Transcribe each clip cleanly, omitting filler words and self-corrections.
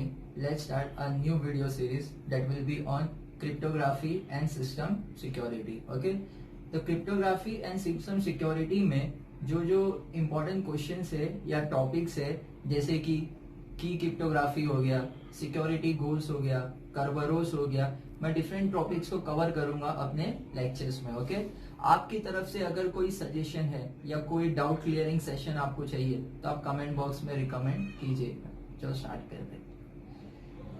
morning, let's start a new video series that will be on cryptography and system security. Okay, तो cryptography and system security में जो जो important questions है या topics है, जैसे कि की क्रिप्टोग्राफी हो गया, सिक्योरिटी गोल्स हो गया, कर्बरोस हो गया, मैं डिफरेंट टॉपिक्स को कवर करूंगा अपने लेक्चर्स में. ओके, आपकी तरफ से अगर कोई सजेशन है या कोई डाउट क्लियरिंग सेशन आपको चाहिए तो आप कमेंट बॉक्स में रिकमेंड कीजिएगा. चलो स्टार्ट करते हैं.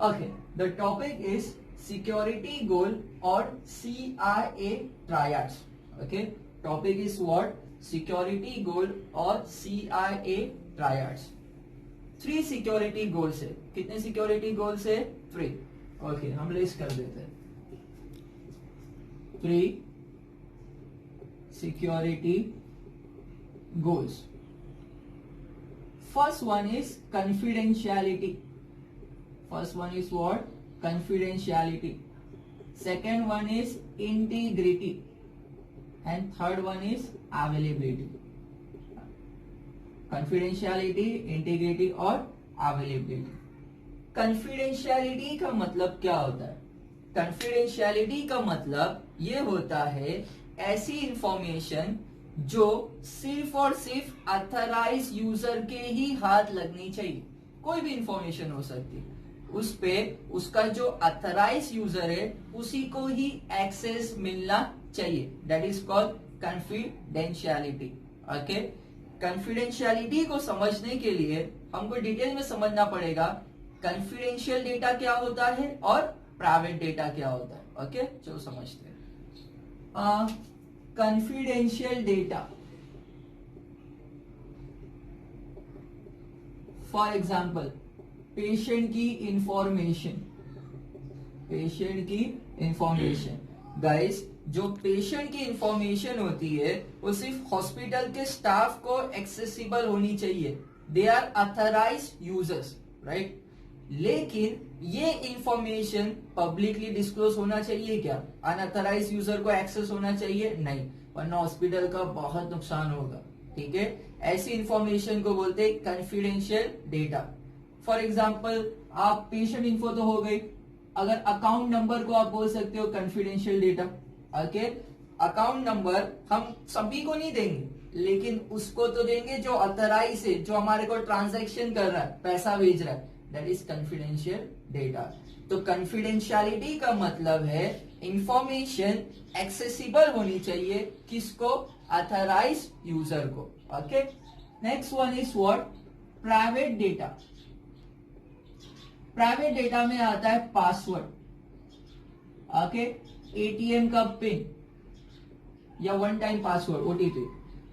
Okay, the topic is security goal और CIA triads. Okay, topic is what? Security goal और CIA ट्रायड्स. 3 सिक्योरिटी गोल्स है. कितने सिक्योरिटी गोल्स है? 3. ओके, हम लिस्ट कर देते हैं. 3 security goals. First one is confidentiality. First one is what? Confidentiality. Second one is integrity. And third one is availability. Confidentiality, integrity और availability. Confidentiality का मतलब क्या होता है? Confidentiality का मतलब ये होता है ऐसी इंफॉर्मेशन जो सिर्फ और सिर्फ ऑथराइज यूजर के ही हाथ लगनी चाहिए. कोई भी इंफॉर्मेशन हो सकती है, उस पे उसका जो ऑथराइज यूजर है उसी को ही एक्सेस मिलना चाहिए. That is called confidentiality. Okay, confidentiality को समझने के लिए हमको डिटेल में समझना पड़ेगा कॉन्फिडेंशियल डेटा क्या होता है और प्राइवेट डेटा क्या होता है. ओके, चलो समझते हैं. Confidential data, for example patient की इंफॉर्मेशन. गाइस, जो पेशेंट की इंफॉर्मेशन होती है वो सिर्फ हॉस्पिटल के स्टाफ को एक्सेसिबल होनी चाहिए. They are authorised users, right? लेकिन ये इंफॉर्मेशन पब्लिकली डिस्क्लोज होना चाहिए क्या? अनऑथराइज यूजर को एक्सेस होना चाहिए? नहीं, वरना हॉस्पिटल का बहुत नुकसान होगा. ठीक है, ऐसी इंफॉर्मेशन को बोलते हैं कॉन्फिडेंशियल डेटा. फॉर एग्जाम्पल, आप पेशेंट इन्फो तो हो गई, अगर अकाउंट नंबर को आप बोल सकते हो confidential data. Okay, account number हम सभी को नहीं देंगे, लेकिन उसको तो देंगे जो ऑथराइज है, जो हमारे को ट्रांजैक्शन कर रहा है, पैसा भेज रहा है. That is confidential data. तो कॉन्फिडेंशियलिटी का मतलब है इंफॉर्मेशन एक्सेसिबल होनी चाहिए. किसको? ऑथराइज यूजर को. Okay, next one is what? Private data. Private data में आता है पासवर्ड, ओके, ATM का पिन या वन टाइम पासवर्ड, OTP.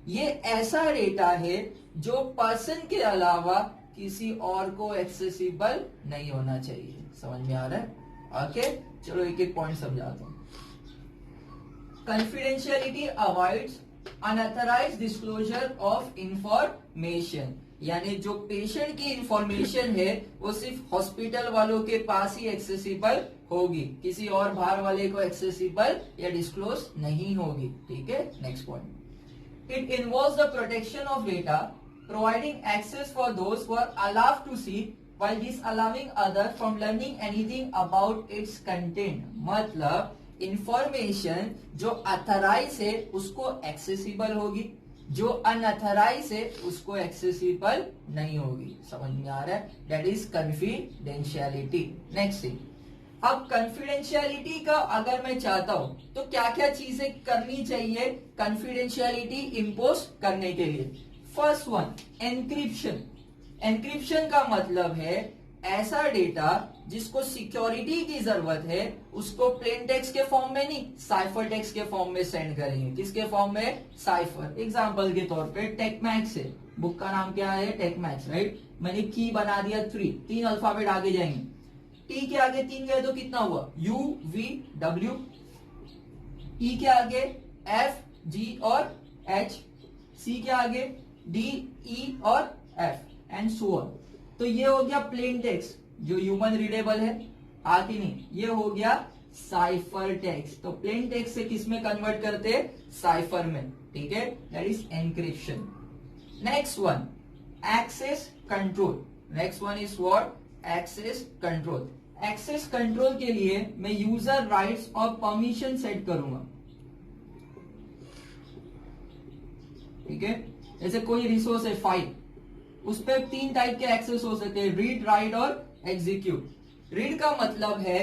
ये ऐसा डेटा है जो पर्सन के अलावा किसी और को एक्सेसिबल नहीं होना चाहिए. समझ में आ रहा है? ओके, चलो एक एक पॉइंट समझाता हूं. Confidentiality avoids unauthorised disclosure of information. यानी जो पेशेंट की इंफॉर्मेशन है वो सिर्फ हॉस्पिटल वालों के पास ही एक्सेसिबल होगी, किसी और बाहर वाले को एक्सेसिबल या डिस्क्लोज नहीं होगी. ठीक है, next point. It involves the protection of data, providing access for those who are allowed to see while disallowing other from learning anything about its content. मतलब इंफॉर्मेशन जो अथराइज है उसको एक्सेसिबल होगी, जो अनअथराइज है उसको एक्सेसिबल नहीं होगी. समझ में आ रहा है? That is confidentiality. Next thing, अब कॉन्फिडेंशियलिटी का अगर मैं चाहता हूं तो क्या क्या चीजें करनी चाहिए कॉन्फिडेंशियलिटी इंपोज करने के लिए. First one, encryption. एनक्रिप्शन का मतलब है ऐसा डेटा जिसको सिक्योरिटी की जरूरत है उसको प्लेन टेक्स्ट के फॉर्म में नहीं, साइफर टेक्स्ट के फॉर्म में सेंड करेंगे. किसके फॉर्म में? साइफर. एग्जांपल के तौर पे टेकमैक्स है, बुक का नाम क्या है? टेकमैक्स, राइट? मैंने की बना दिया 3 अल्फाबेट आगे जाएंगे. टी के आगे 3 गए तो कितना हुआ? UVW. ई के आगे FG और H. सी के आगे DE और F एंड सो ऑन. तो ये हो गया प्लेन टेक्स्ट जो ह्यूमन रीडेबल है, आती नहीं. ये हो गया साइफर टेक्स्ट. तो प्लेन टेक्स्ट से किस में कन्वर्ट करते हैं? साइफर में. ठीक है, that is encryption. Next one, access control. Next one is what? Access control. Access control के लिए मैं यूजर राइट्स और परमिशन सेट करूंगा, ठीक है। जैसे कोई रिसोर्स है फाइल, उस पर 3 टाइप के एक्सेस हो सकते हैं, रीड, राइट और एग्जीक्यूट। रीड का मतलब है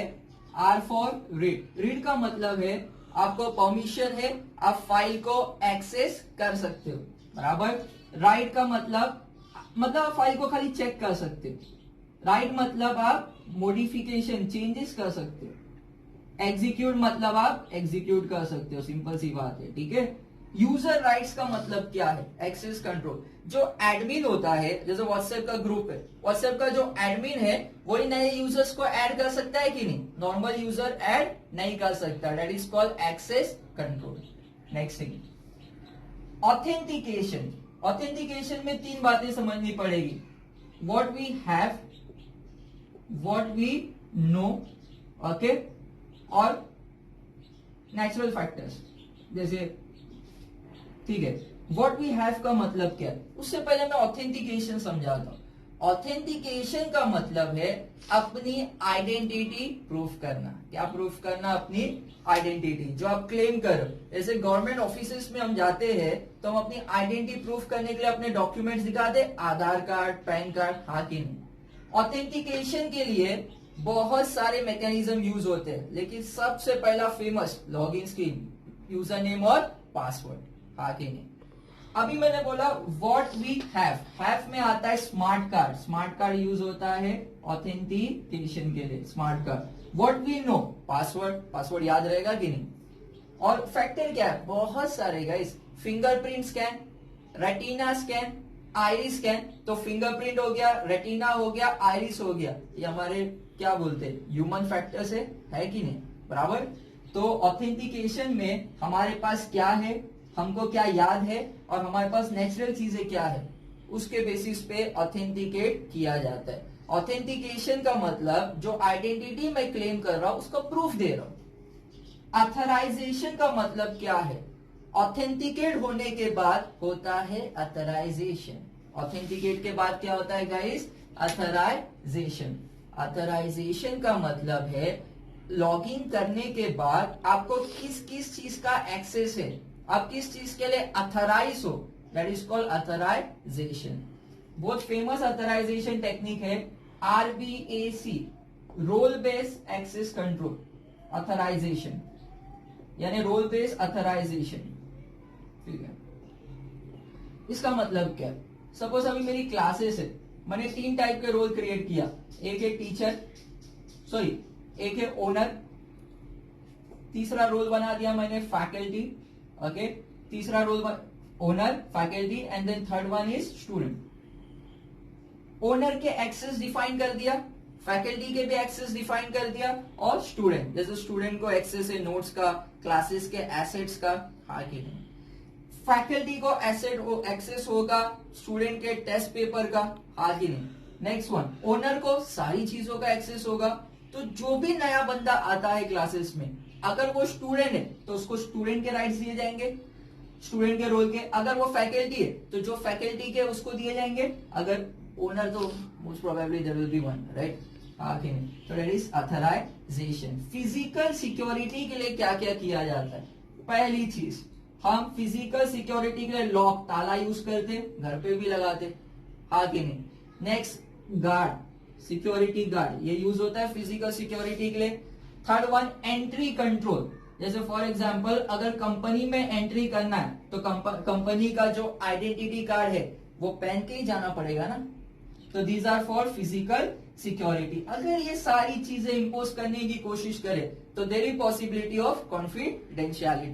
आर फॉर रीड। रीड का मतलब है आपको परमिशन है, आप फाइल को एक्सेस कर सकते हो, बराबर। राइट का मतलब आप फाइल को खाली चेक कर सकते हो। राइट मतलब आप मॉडिफिकेशन, चेंजेस कर सकते हो। एग्जीक्यूट मतलब आप एग्जीक्यूट कर सकते हो, सिंपल सी बात है, ठीक है। यूजर राइट्स का मतलब क्या है? Access control. जो एडमिन होता है, जैसे व्हाट्सएप का ग्रुप है, व्हाट्सएप का जो एडमिन है वही नए यूजर्स को ऐड कर सकता है कि नहीं? नॉर्मल यूजर ऐड नहीं कर सकता, that is called access control. Next thing, authentication. Authentication में 3 बातें समझनी पड़ेगी, what we have, what we know, okay, और नेचुरल फैक्टर्स। जैसे, ठीक है, व्हाट वी हैव का मतलब क्या है? उससे पहले मैं ऑथेंटिकेशन समझाता हूं। ऑथेंटिकेशन का मतलब है अपनी आइडेंटिटी प्रूफ करना। क्या प्रूफ करना? अपनी आइडेंटिटी, जो आप क्लेम करो। जैसे गवर्नमेंट ऑफिसेस में हम जाते हैं तो हम अपनी आइडेंटिटी प्रूफ करने के लिए अपने डॉक्यूमेंट्स दिखाते, आधार कार्ड, पैन कार्ड, हाँ कि नहीं। ऑथेंटिकेशन के लिए बहुत सारे मैकेनिज्म यूज होते हैं, लेकिन सबसे पहला famous login scheme, user name और पासवर्ड, हाँ कि नहीं। अभी मैंने बोला व्हाट वी हैव में आता है smart card. Smart card use होता है ऑथेंटिकेशन के लिए, smart card. What we know, password, password याद रहेगा कि नहीं। और फैक्टर क्या है? बहुत सारे guys, fingerprint scan, retina scan, iris scan. तो फिंगरप्रिंट हो गया, रेटिना हो गया, आइरिस हो गया, ये हमारे क्या बोलते हैं, ह्यूमन फैक्टर्स है कि नहीं, बराबर। तो ऑथेंटिकेशन में हमारे पास क्या है, हमको क्या याद है, और हमारे पास नेचुरल चीजें क्या है, उसके बेसिस पे ऑथेंटिकेट किया जाता है। ऑथेंटिकेशन का मतलब जो आइडेंटिटी मैं क्लेम कर रहा हूं उसका प्रूफ दे रहा हूं। अथराइजेशन का मतलब क्या है? ऑथेंटिकेट होने के बाद होता है अथराइजेशन। ऑथेंटिकेट के बाद क्या होता है गाइस? अथराइजेशन। अथराइजेशन का मतलब है लॉगिन करने के बाद आपको किस किस चीज का एक्सेस है, आप किस चीज के लिए अथराइज हो, दैट इज कॉल्ड अथराइजेशन। बहुत फेमस अथराइजेशन टेक्निक है RBAC, role based access control authorisation, यानी रोल बेस्ड अथराइजेशन, ठीक है। इसका मतलब क्या है? सपोज अभी मेरी क्लासेस है, मैंने 3 टाइप के रोल क्रिएट किया, एक है टीचर, सॉरी एक है ओनर, तीसरा रोल बना दिया मैंने फैकल्टी, ओके, तीसरा role owner, faculty, and then third one is student. Owner के एक्सेस डिफाइन कर दिया, फैकल्टी के भी एक्सेस डिफाइन कर दिया, और स्टूडेंट, जैसे स्टूडेंट को एक्सेस है नोट्स का, क्लासेस के एसेट्स का, हाँ कि नहीं। फैकल्टी को एक्सेस होगा स्टूडेंट के टेस्ट पेपर का, हाँ कि नहीं। नेक्स्ट वन, ओनर को सारी चीजों का एक्सेस होगा। तो जो भी नया बंदा आता है क्लासेस में, अगर वो स्टूडेंट है तो उसको स्टूडेंट के राइट्स दिए जाएंगे, स्टूडेंट के रोल के। अगर वो फैकल्टी है तो जो फैकल्टी के उसको दिए जाएंगे, अगर ओनर तो most probably there will be one, right, हाँ कि नहीं। तो that is authorisation. Physical security के लिए क्या क्या किया जाता है? पहली चीज, हम फिजिकल सिक्योरिटी के लिए लॉक, ताला यूज करते, घर पे भी लगाते, हाँ कि नहीं। नेक्स्ट, गार्ड, सिक्योरिटी गार्ड, ये यूज होता है फिजिकल सिक्योरिटी के लिए। Third one, entry control. जैसे फॉर एग्जांपल अगर कंपनी में एंट्री करना है तो कंपनी का जो आइडेंटिटी कार्ड है वो पहन के ही जाना पड़ेगा ना। तो these are for physical security. अगर ये सारी चीजें इंपोज करने की कोशिश करे तो there is possibility of confidentiality.